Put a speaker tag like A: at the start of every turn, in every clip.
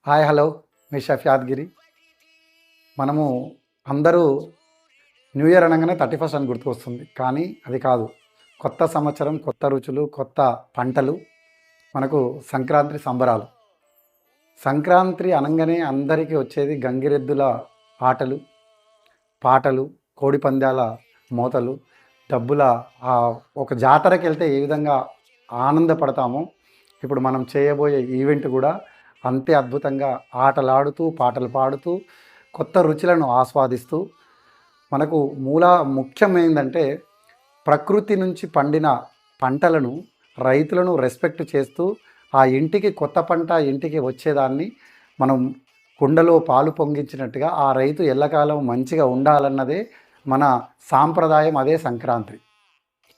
A: Hi hello మీ chef Yadagiri. మనము అందరూ new year అనగానే 31st అని గుర్తుకొస్తుంది. కానీ అది కాదు. కొత్త సంవత్సరం, కొత్త రుచులు, కొత్త పంటలు, మనకు సంక్రాంతి సంబరాలు. సంక్రాంతి అనంగానే అందరికీ వచ్చేది గంగిరెద్దుల ఆటలు, పాటలు, కోడిపందాల మోతలు, డబ్బుల ఒక జాతరకి వెళ్తే ఏ విధంగా ఆనందపడతామో ఇప్పుడు మనం చేయబోయే ఈవెంట్ కూడా అంతే అద్భుతంగా ఆటలాడుతూ పాటలు పాడుతూ కొత్త రుచులను ఆస్వాదిస్తూ మనకు ముఖ్యం ఏంటంటే ప్రకృతి నుంచి పండిన పంటలను రైతులను రెస్పెక్ట్ చేస్తూ ఆ ఇంటికి కొత్త పంట ఇంటికి వచ్చేదాన్ని మనం కుండలో పాలు పొంగించినట్టుగా ఆ రైతు ఎల్లకాలం మంచిగా ఉండాలన్నదే మన సాంప్రదాయం. అదే సంక్రాంతి.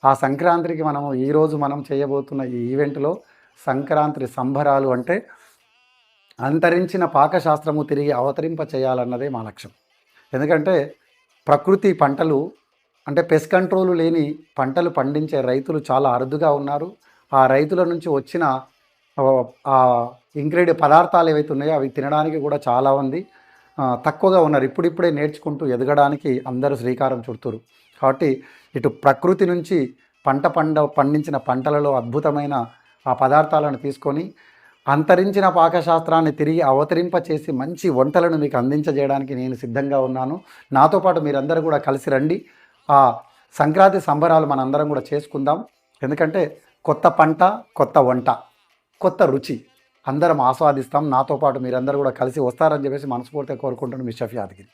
A: ఆ సంక్రాంతికి ఈరోజు మనం చేయబోతున్న ఈ ఈవెంట్లో సంక్రాంతి సంబరాలు అంటే అంతరించిన పాకశాస్త్రము తిరిగి అవతరింప చేయాలన్నదే మా లక్ష్యం. ఎందుకంటే ప్రకృతి పంటలు అంటే పెస్ట్ కంట్రోల్ లేని పంటలు పండించే రైతులు చాలా అరుదుగా ఉన్నారు. ఆ రైతుల నుంచి వచ్చిన ఇంగ్రీడియంట్ పదార్థాలు ఏవైతే ఉన్నాయో అవి తినడానికి కూడా చాలామంది తక్కువగా ఉన్నారు. ఇప్పుడిప్పుడే నేర్చుకుంటూ ఎదగడానికి అందరూ శ్రీకారం చుడుతురు. కాబట్టి ఇటు ప్రకృతి నుంచి పండించిన పంటలలో అద్భుతమైన ఆ పదార్థాలను తీసుకొని అంతరించిన పాకశాస్త్రాన్ని తిరిగి అవతరింప చేసి మంచి వంటలను మీకు అందించజేయడానికి నేను సిద్ధంగా ఉన్నాను. నాతో పాటు మీరందరూ కూడా కలిసి రండి. ఆ సంక్రాంతి సంబరాలు మనందరం కూడా చేసుకుందాం. ఎందుకంటే కొత్త పంట, కొత్త వంట, కొత్త రుచి అందరం ఆస్వాదిస్తాం. నాతో పాటు మీరందరూ కూడా కలిసి వస్తారని చెప్పేసి మనస్ఫూర్తిగా కోరుకుంటున్నాను. మీ షెఫ్ యాదగిరి.